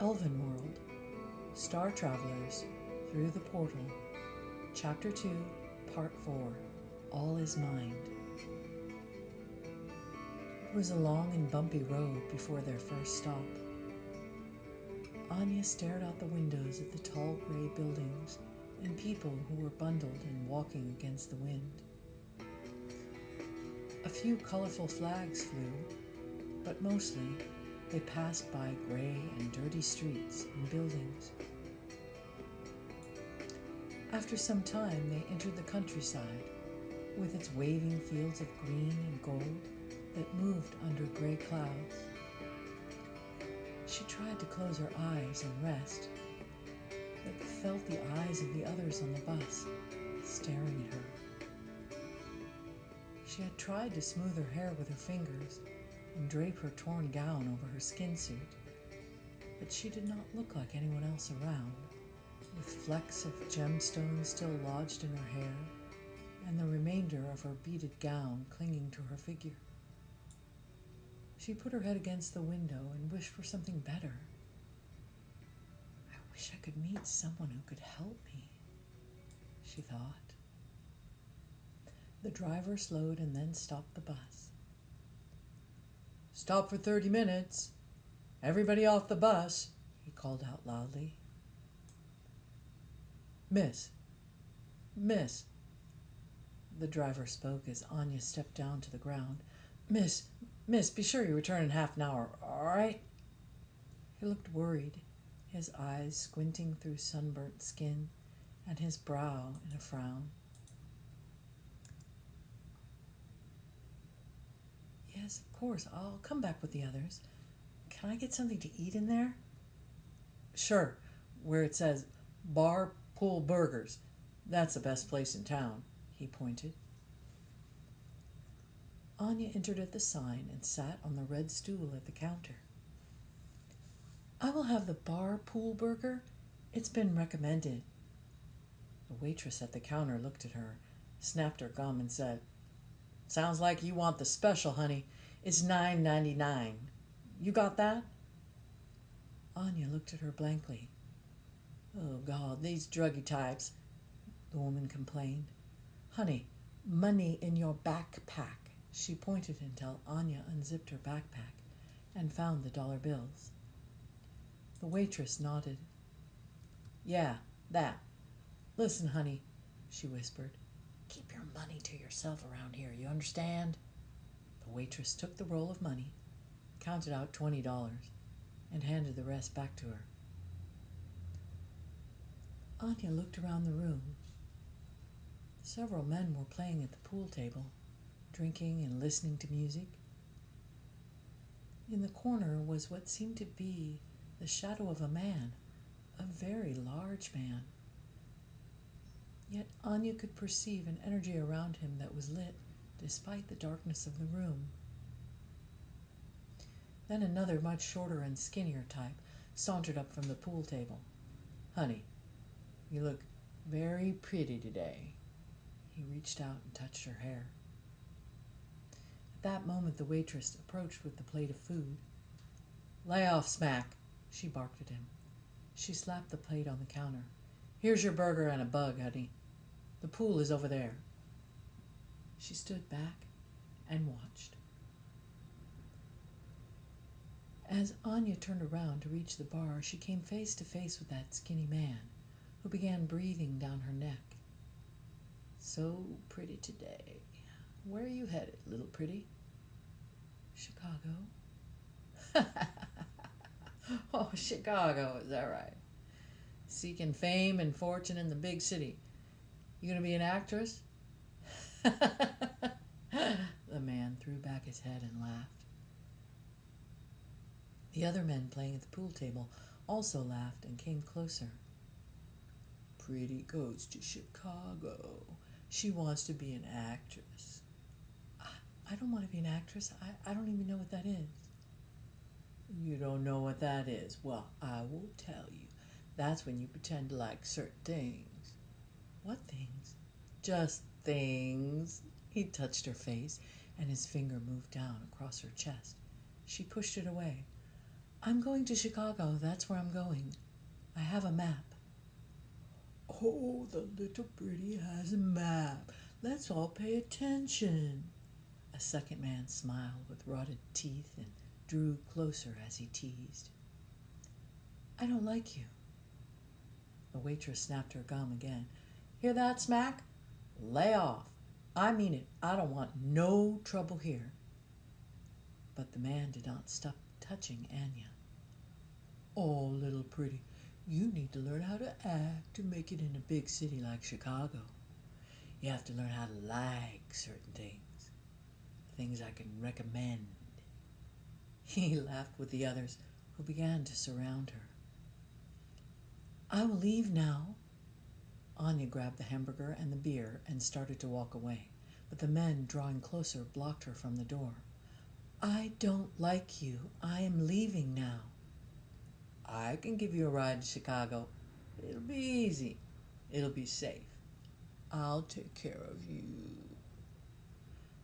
Elven World, Star Travelers Through the Portal, Chapter 2, Part 4, All is Mind. It was a long and bumpy road before their first stop. Anya stared out the windows at the tall gray buildings and people who were bundled and walking against the wind. A few colorful flags flew, but mostly they passed by gray and dirty streets and buildings. After some time, they entered the countryside, with its waving fields of green and gold that moved under gray clouds. She tried to close her eyes and rest, but felt the eyes of the others on the bus staring at her. She had tried to smooth her hair with her fingers and drape her torn gown over her skin suit, but she did not look like anyone else around, with flecks of gemstones still lodged in her hair and the remainder of her beaded gown clinging to her figure. She put her head against the window and wished for something better. I wish I could meet someone who could help me, she thought. The driver slowed and then stopped the bus. "Stop for 30 minutes. Everybody off the bus," he called out loudly. Miss. The driver spoke as Anya stepped down to the ground. Miss, be sure you return in half an hour, all right?" He looked worried, his eyes squinting through sunburnt skin and his brow in a frown. "Yes, of course, I'll come back with the others. Can I get something to eat in there?" "Sure, where it says Bar Pool Burgers. That's the best place in town," he pointed. Anya entered at the sign and sat on the red stool at the counter. "I will have the Bar Pool Burger. It's been recommended." The waitress at the counter looked at her, snapped her gum, and said, "Sounds like you want the special, honey. It's $9.99. You got that?" Anya looked at her blankly. "Oh, God, these druggy types," the woman complained. "Honey, money in your backpack." She pointed until Anya unzipped her backpack and found the dollar bills. The waitress nodded. "Yeah, that. Listen, honey," she whispered. "Keep your money to yourself around here, you understand?" The waitress took the roll of money, counted out $20, and handed the rest back to her. Anya looked around the room. Several men were playing at the pool table, drinking and listening to music. In the corner was what seemed to be the shadow of a man, a very large man. Yet Anya could perceive an energy around him that was lit despite the darkness of the room. Then another, much shorter and skinnier type, sauntered up from the pool table. "Honey, you look very pretty today." He reached out and touched her hair. At that moment, the waitress approached with the plate of food. "Lay off, Smack," she barked at him. She slapped the plate on the counter. "Here's your burger and a bug, honey. The pool is over there." She stood back and watched. As Anya turned around to reach the bar, she came face to face with that skinny man, who began breathing down her neck. "So pretty today. Where are you headed, little pretty?" "Chicago." "Oh, Chicago, is that right? Seeking fame and fortune in the big city. You gonna be an actress?" The man threw back his head and laughed. The other men playing at the pool table also laughed and came closer. "Pretty goes to Chicago. She wants to be an actress." I don't want to be an actress. I don't even know what that is." "You don't know what that is? Well, I will tell you. That's when you pretend to like certain things." "What things?" "Just things." He touched her face, and his finger moved down across her chest. She pushed it away. I'm going to Chicago. That's where I'm going. I have a map. Oh, the little pretty has a map. Let's all pay attention. A second man smiled with rotted teeth and drew closer as he teased. I don't like you. The waitress snapped her gum again. Hear that, Smack? Lay off. I mean it. I don't want no trouble here. But the man did not stop touching Anya. Oh, little pretty, you need to learn how to act to make it in a big city like Chicago. You have to learn how to like certain things. Things I can recommend. He laughed with the others, who began to surround her. I will leave now. Anya grabbed the hamburger and the beer and started to walk away, but the men drawing closer blocked her from the door. I don't like you. I am leaving now. I can give you a ride to Chicago. It'll be easy. It'll be safe. I'll take care of you.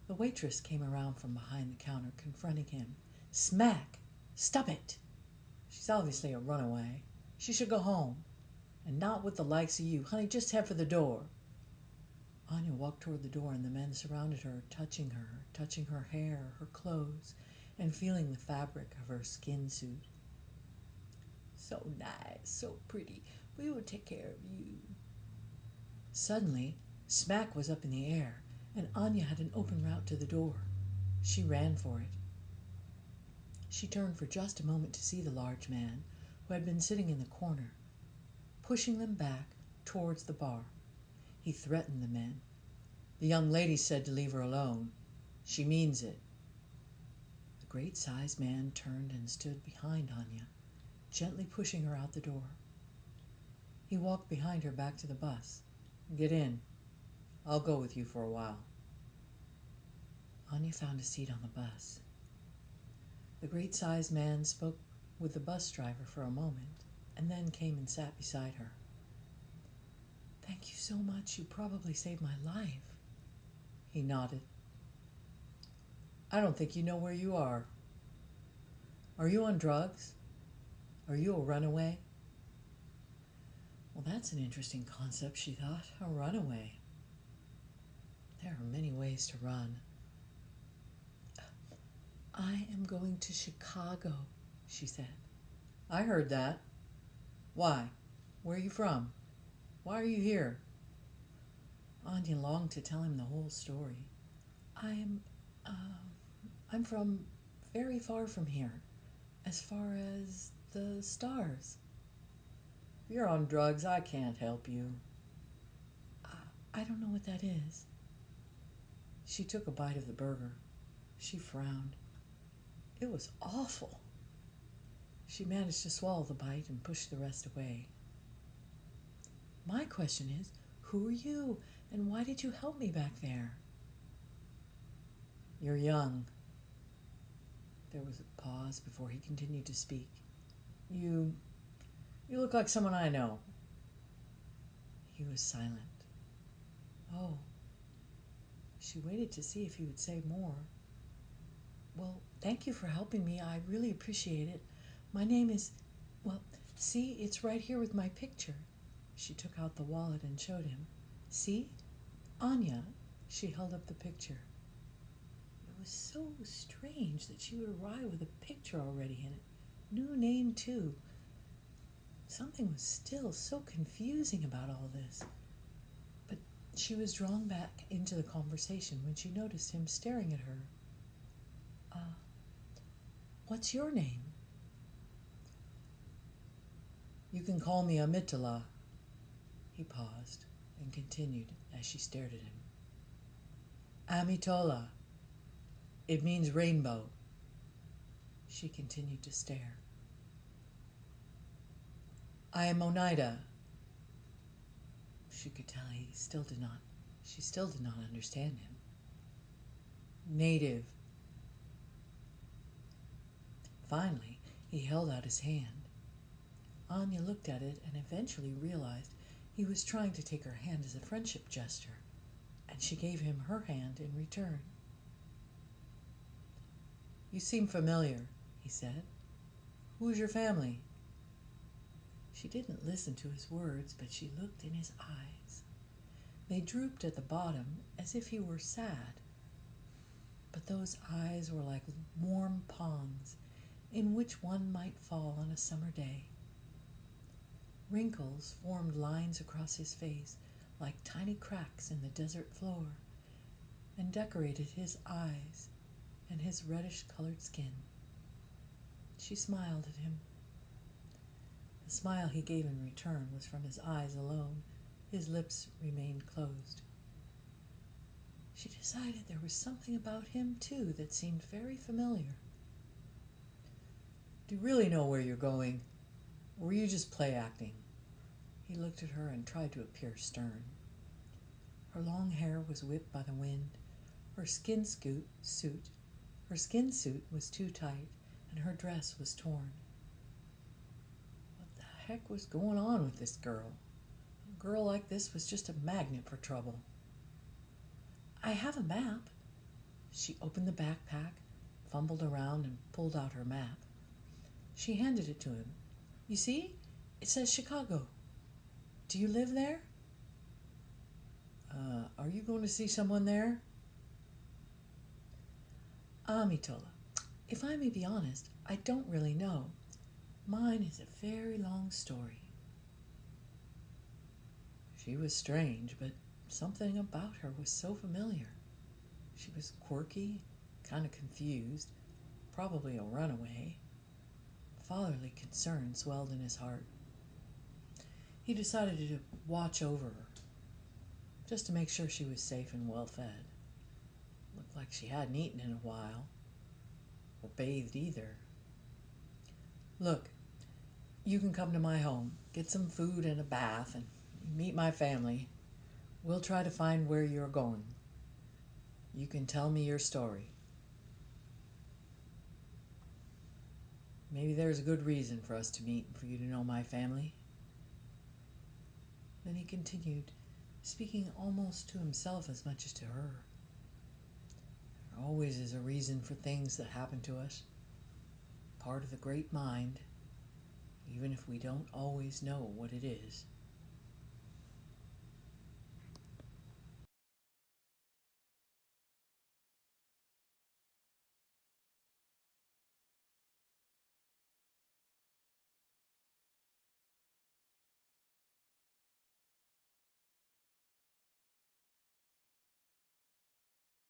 The waitress came around from behind the counter, confronting him. Smack! Stop it! She's obviously a runaway. She should go home. And not with the likes of you. Honey, just head for the door. Anya walked toward the door, and the men surrounded her, touching her hair, her clothes, and feeling the fabric of her skin suit. So nice, so pretty. We will take care of you. Suddenly, Smack was up in the air, and Anya had an open route to the door. She ran for it. She turned for just a moment to see the large man, who had been sitting in the corner, pushing them back towards the bar. He threatened the men. The young lady said to leave her alone. She means it. The great-sized man turned and stood behind Anya, gently pushing her out the door. He walked behind her back to the bus. Get in. I'll go with you for a while. Anya found a seat on the bus. The great-sized man spoke with the bus driver for a moment, and then came and sat beside her. Thank you so much. You probably saved my life. He nodded. I don't think you know where you are. Are you on drugs? Are you a runaway? Well, that's an interesting concept, she thought. A runaway. There are many ways to run. I am going to Chicago, she said. I heard that. Why? Where are you from? Why are you here? Anya longed to tell him the whole story. I'm from very far from here, as far as the stars. If you're on drugs, I can't help you. I don't know what that is. She took a bite of the burger. She frowned. It was awful. She managed to swallow the bite and push the rest away. My question is, who are you, and why did you help me back there? You're young. There was a pause before he continued to speak. You look like someone I know. He was silent. Oh. She waited to see if he would say more. Well, thank you for helping me. I really appreciate it. My name is, see, it's right here with my picture. She took out the wallet and showed him. See? Anya. She held up the picture. It was so strange that she would arrive with a picture already in it. New name, too. Something was still so confusing about all this. But she was drawn back into the conversation when she noticed him staring at her. What's your name? You can call me Amitola. He paused and continued as she stared at him. Amitola. It means rainbow. She continued to stare. I am Oneida. She could tell she still did not understand him. Native. Finally, he held out his hand. Anya looked at it and eventually realized he was trying to take her hand as a friendship gesture, and she gave him her hand in return. You seem familiar, he said. Who's your family? She didn't listen to his words, but she looked in his eyes. They drooped at the bottom as if he were sad. But those eyes were like warm ponds in which one might fall on a summer day. Wrinkles formed lines across his face like tiny cracks in the desert floor and decorated his eyes and his reddish-colored skin. She smiled at him. The smile he gave in return was from his eyes alone. His lips remained closed. She decided there was something about him, too, that seemed very familiar. Do you really know where you're going? Or were you just play acting? He looked at her and tried to appear stern. Her long hair was whipped by the wind. Her skin suit was too tight, and her dress was torn. What the heck was going on with this girl? A girl like this was just a magnet for trouble. I have a map. She opened the backpack, fumbled around, and pulled out her map. She handed it to him. You see? It says Chicago. Do you live there? Are you going to see someone there? Amitola, if I may be honest, I don't really know. Mine is a very long story. She was strange, but something about her was so familiar. She was quirky, kind of confused, probably a runaway. Fatherly concern swelled in his heart. He decided to watch over her, just to make sure she was safe and well fed. Looked like she hadn't eaten in a while, or bathed either. Look, you can come to my home, get some food and a bath, and meet my family. We'll try to find where you're going. You can tell me your story. Maybe there's a good reason for us to meet and for you to know my family. Then he continued, speaking almost to himself as much as to her. There always is a reason for things that happen to us. Part of the great mind, even if we don't always know what it is.